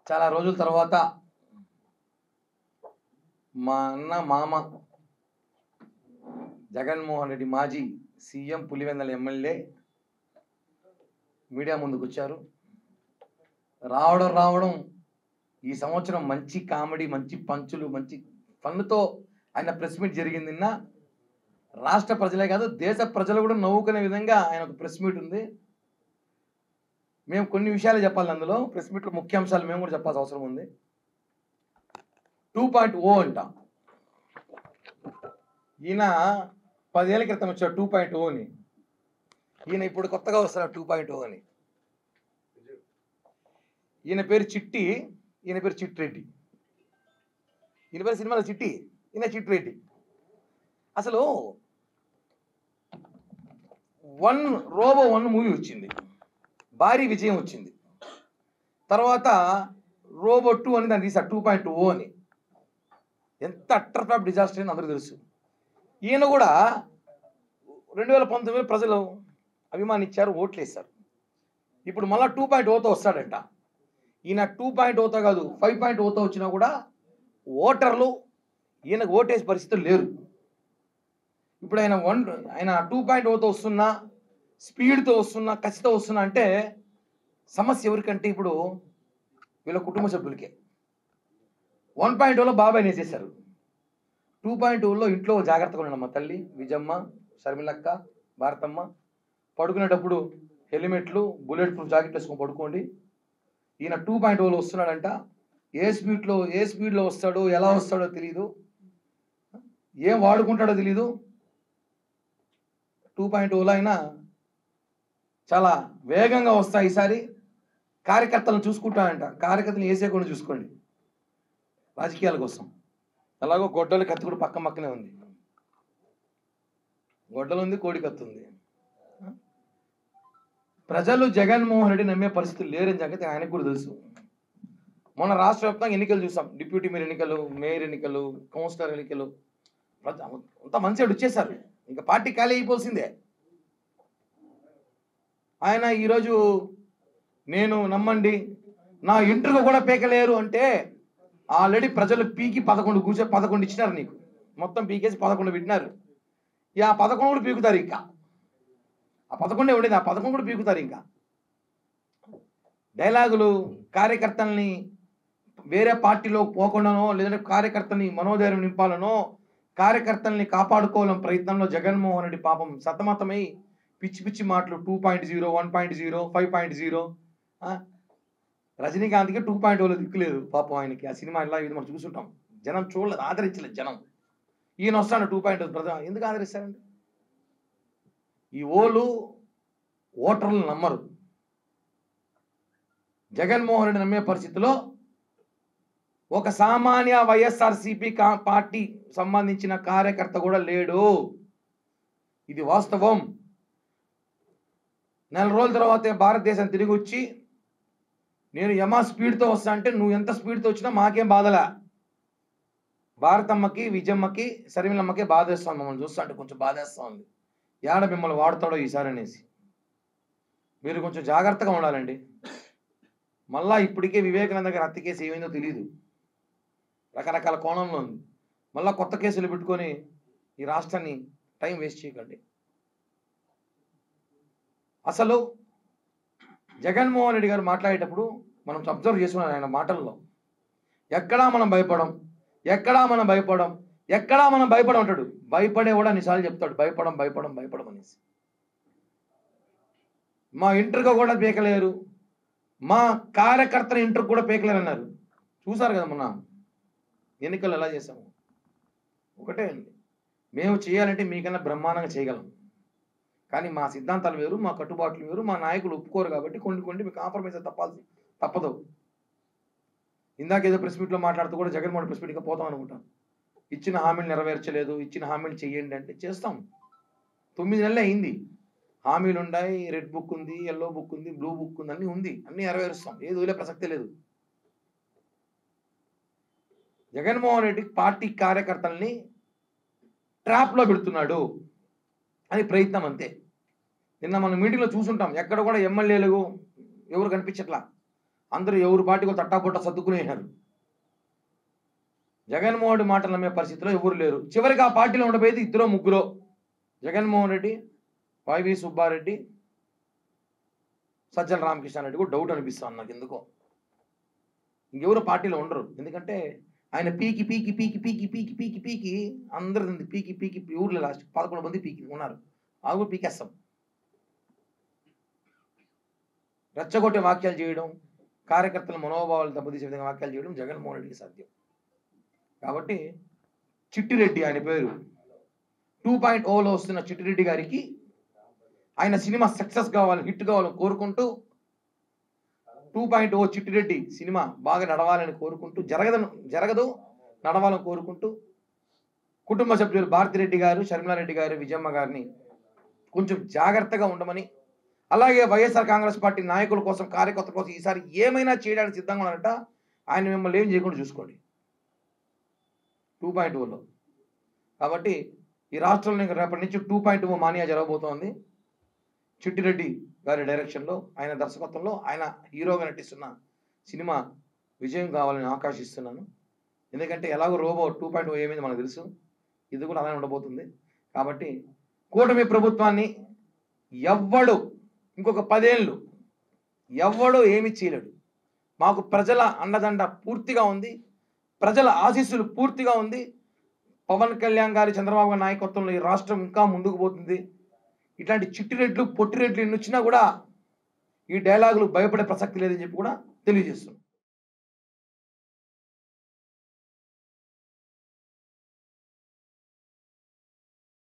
చాలా రోజుల తర్వాత మా అన్న మామ జగన్మోహన్ రెడ్డి మాజీ సీఎం పులివెందల ఎమ్మెల్యే మీడియా ముందుకు వచ్చారు. రావడం ఈ సంవత్సరం మంచి కామెడీ, మంచి పంచులు, మంచి ఫన్నుతో ఆయన ప్రెస్ మీట్ జరిగింది. నిన్న రాష్ట్ర ప్రజలే కాదు దేశ ప్రజలు కూడా నవ్వుకునే విధంగా ఆయన ఒక ప్రెస్ మీట్ ఉంది. మేము కొన్ని విషయాలు చెప్పాలి అందులో ప్రెస్ మీట్లో ముఖ్యాంశాలు మేము కూడా చెప్పాల్సిన అవసరం ఉంది. 2.0 అంట. ఈయన 10 ఏళ్ల క్రితం వచ్చాడు 2.0 అని. ఈయన ఇప్పుడు కొత్తగా వస్తున్నాడు 2.0 అని. ఈయన పేరు చిట్టి, ఈయన పేరు చిట్రెడ్డి. ఈయన పేరు సినిమాలో చిట్టి, ఈయన చిట్రెడ్డి. అసలు రోబో 1 మూవీ వచ్చింది, భారీ విజయం వచ్చింది. తర్వాత రోబో 2 అని దాన్ని తీసారు 2.0 అని. ఎంత అట్టర్ ఫ్లాప్ డిజాస్టర్ అని అందరూ తెలుసు. ఈయన కూడా 2019 ప్రజలు అభిమానించారు, ఓట్లు వేశారు. ఇప్పుడు మళ్ళీ 2.0తో వస్తాడంట. ఈయన 2.0తో కాదు 5.0తో వచ్చినా కూడా ఓటర్లు ఈయనకు ఓటేసే పరిస్థితులు లేరు. ఇప్పుడు ఆయన 2.0తో వస్తున్నా, స్పీడ్తో వస్తున్నా, కసితో వస్తున్నా అంటే సమస్య ఎవరికంటే ఇప్పుడు వీళ్ళ కుటుంబ సభ్యులకే. 1.0లో బాబాయ్ వేసేశారు. 2.0లో ఇంట్లో జాగ్రత్తగా ఉండమ్మా తల్లి, విజమ్మ, షర్మిలక్క, భారతమ్మ. పడుకునేటప్పుడు హెల్మెట్లు, బుల్లెట్ ప్రూఫ్ జాకెట్ వేసుకొని పడుకోండి. ఈయన 2.0లో వస్తున్నాడంట. ఏ స్పీడ్లో వస్తాడో, ఎలా వస్తాడో తెలియదు, ఏం వాడుకుంటాడో తెలీదు. 2.0లో అయినా చాలా వేగంగా వస్తాయి. ఈసారి కార్యకర్తలను చూసుకుంటాడంట. కార్యకర్తలను వేసేకుండా చూసుకోండి రాజకీయాల కోసం. అలాగో గొడ్డలి కత్తి కూడా పక్కనే ఉంది. గొడ్డలు ఉంది, కోడి కత్తి ఉంది. ప్రజలు జగన్మోహన్ రెడ్డి నమ్మే పరిస్థితులు లేరని సంగతి ఆయనకు కూడా తెలుసు. మొన్న రాష్ట్ర వ్యాప్తంగా ఎన్నికలు చూసాం. డిప్యూటీ మేయర్ ఎన్నికలు, మేయర్ ఎన్నికలు, కౌన్సిలర్ ఎన్నికలు, అంతా మంచిగా వచ్చేసారు. ఇంకా పార్టీ ఖాళీ అయిపోల్సిందే. ఆయన ఈరోజు నేను నమ్మండి నా ఇంటర్వ్యూ కూడా పీకలేరు అంటే ఆల్రెడీ ప్రజలు పీకి 11 ఇచ్చినారు నీకు. మొత్తం పీకేసి 11 పెట్టినారు. ఆ 11 కూడా పీకుతారు. ఇంకా ఆ 11 ఉండేది, ఆ 11 కూడా పీకుతారు. ఇంకా డైలాగులు కార్యకర్తల్ని వేరే పార్టీలో పోకుండానో, లేదంటే కార్యకర్తల్ని మనోధైర్యం నింపాలనో, కార్యకర్తల్ని కాపాడుకోవాలని ప్రయత్నంలో జగన్మోహన్ రెడ్డి పాపం సతమతమై పిచ్చి మాటలు 2.0, 1.0, 5.0. రజనీకాంత్కి 2.0లో దిక్కులేదు పాపం. ఆయనకి ఆ సినిమా ఇలా ఇది మనం చూసుంటాం. జనం చూడలేదు, ఆదరించలేదు జనం. ఈయన వస్తాడు 2.0. ప్రధాన ఎందుకు ఆదరిస్తారండి? ఈ ఓటర్లు నమ్మరు. జగన్మోహన్ రెడ్డి నమ్మే పరిస్థితిలో ఒక సామాన్య వైఎస్ఆర్సీపీ పార్టీ సంబంధించిన కార్యకర్త కూడా లేడు. ఇది వాస్తవం. నెల రోజుల తర్వాతే భారతదేశం తిరిగి వచ్చి నేను యమా స్పీడ్తో వస్తా అంటే నువ్వు ఎంత స్పీడ్తో వచ్చినా మాకేం బాధలా. భారతమ్మకి, విజయమ్మకి, శర్మిలమ్మకి బాధేస్తాం. మమ్మల్ని చూస్తా అంటే కొంచెం బాధేస్తా ఉంది. ఏడ మిమ్మల్ని వాడతాడో ఈసారి అనేసి. మీరు కొంచెం జాగ్రత్తగా ఉండాలండి. మళ్ళా ఇప్పటికే వివేకానంద గారి హత్య కేసు ఏమైందో తెలియదు, రకరకాల కోణంలో ఉంది. మళ్ళా కొత్త కేసులు పెట్టుకొని ఈ రాష్ట్రాన్ని టైం వేస్ట్ చేయకండి. అసలు జగన్మోహన్ రెడ్డి గారు మాట్లాడేటప్పుడు మనం అబ్జర్వ్ చేసుకున్నాం ఆయన మాటల్లో. ఎక్కడా మనం భయపడం అంటాడు. భయపడే కూడా అన్నిసార్లు చెప్తాడు భయపడం అనేసి. మా ఇంటర్గా కూడా పీకలేరు, మా కార్యకర్తల ఇంటర్ కూడా పీకలేరు అన్నారు. చూసారు కదా మొన్న ఎన్నికలు ఎలా చేసాము. ఒకటే అండి, మేము చేయాలంటే మీకన్నా బ్రహ్మాండంగా చేయగలం. కానీ మా సిద్ధాంతాలు వేరు, మా కట్టుబాట్లు వేరు, మా నాయకులు ఒప్పుకోరు. కాబట్టి కొన్ని మీకు కాంప్రమైజ్ తప్పదు. ఇందాక ఏదో ప్రెస్ మీట్లో మాట్లాడుతూ కూడా జగన్మోహన్ ప్రెస్ మీట్గా పోతాం అనుకుంటాం. ఇచ్చిన హామీలు నెరవేర్చలేదు, ఇచ్చిన హామీలు చెయ్యండి అంటే చేస్తాం. 9 నెలలే అయింది. హామీలు ఉన్నాయి, రెడ్ బుక్ ఉంది, ఎల్లో బుక్ ఉంది, బ్లూ బుక్ ఉంది, అన్నీ ఉంది, అన్నీ నెరవేరుస్తాం. ఏది వదిలే ప్రసక్తే లేదు. జగన్మోహన్ రెడ్డి పార్టీ కార్యకర్తల్ని ట్రాప్లో పెడుతున్నాడు అని ప్రయత్నం అంతే. నిన్న మనం మీటింగ్లో చూసుంటాం. ఎక్కడ కూడా ఎమ్మెల్యేలు ఎవరు కనిపించట్లా. అందరూ ఎవరి పార్టీకి తట్టాపుట్ట సర్దుకునేశారు. జగన్మోహన్ రెడ్డి మాటలు నమ్మే పరిస్థితిలో ఎవరు లేరు. చివరికి ఆ పార్టీలో ఉండబోయేది ఇద్దరో ముగ్గురో, జగన్మోహన్ రెడ్డి, వైవి సుబ్బారెడ్డి, సజ్జల రామకృష్ణారెడ్డి కూడా డౌట్ అనిపిస్తుంది నాకు ఎందుకో. ఇంకెవరు పార్టీలో ఉండరు. ఎందుకంటే ఆయన పీకి పీకి పీకి పీకి పీకి పీకి పీకి అందరిది పీకి పీకి ఊర్లో లాస్ట్ 11 మంది పీకి ఉన్నారు. ఆ కూడా పీకేస్తాం. రెచ్చగొట్టే వాక్యాలు చేయడం, కార్యకర్తల మనోభావాలు దెబ్బతీసే విధంగా వాక్యాలు చేయడం జగన్మోహన్ రెడ్డికి సాధ్యం. కాబట్టి చిట్టిరెడ్డి ఆయన పేరు 2.0లో వస్తున్న చిట్టిరెడ్డి గారికి ఆయన సినిమా సక్సెస్ కావాలని, హిట్ కావాలని కోరుకుంటూ 2.0 చిట్టిరెడ్డి సినిమా బాగా నడవాలని కోరుకుంటూ, జరగదు నడవాలని కోరుకుంటూ కుటుంబ సభ్యులు భారతిరెడ్డి గారు, షర్మిలారెడ్డి గారు, విజయమ్మ గారిని కొంచెం జాగ్రత్తగా ఉండమని, అలాగే వైఎస్ఆర్ కాంగ్రెస్ పార్టీ నాయకుల కోసం, కార్యకర్తల కోసం ఈసారి ఏమైనా చేయడానికి సిద్ధంగా ఉన్నారంట. ఆయన మిమ్మల్ని ఏం చేయకుండా చూసుకోండి 2.0లో. కాబట్టి ఈ రాష్ట్రంలో ఇంకా రేపటి నుంచి 2.0 మానియా జరగబోతోంది. చిట్టిరెడ్డి గారి డైరెక్షన్లో, ఆయన దర్శకత్వంలో, ఆయన హీరోగా నటిస్తున్న సినిమా విజయం కావాలని ఆకాంక్షిస్తున్నాను. ఎందుకంటే ఎలాగో రోబో 2.0 ఏమైంది మనకు తెలుసు, ఇది కూడా అలానే ఉండబోతుంది. కాబట్టి కూటమి ప్రభుత్వాన్ని ఎవ్వడు ఇంకొక 10 ఏళ్ళు ఎవ్వడు ఏమి చేయలేడు. మాకు ప్రజల అండదండ పూర్తిగా ఉంది, ప్రజల ఆశీస్సులు పూర్తిగా ఉంది. పవన్ కళ్యాణ్ గారి, చంద్రబాబు గారి నాయకత్వంలో ఈ రాష్ట్రం ఇంకా ముందుకు పోతుంది. ఇట్లాంటి చిట్టిరెడ్లు, పొట్టిరెడ్లు ఎన్ని వచ్చినా కూడా ఈ డైలాగులు భయపడే ప్రసక్తి లేదని చెప్పి కూడా తెలియజేస్తున్నాం.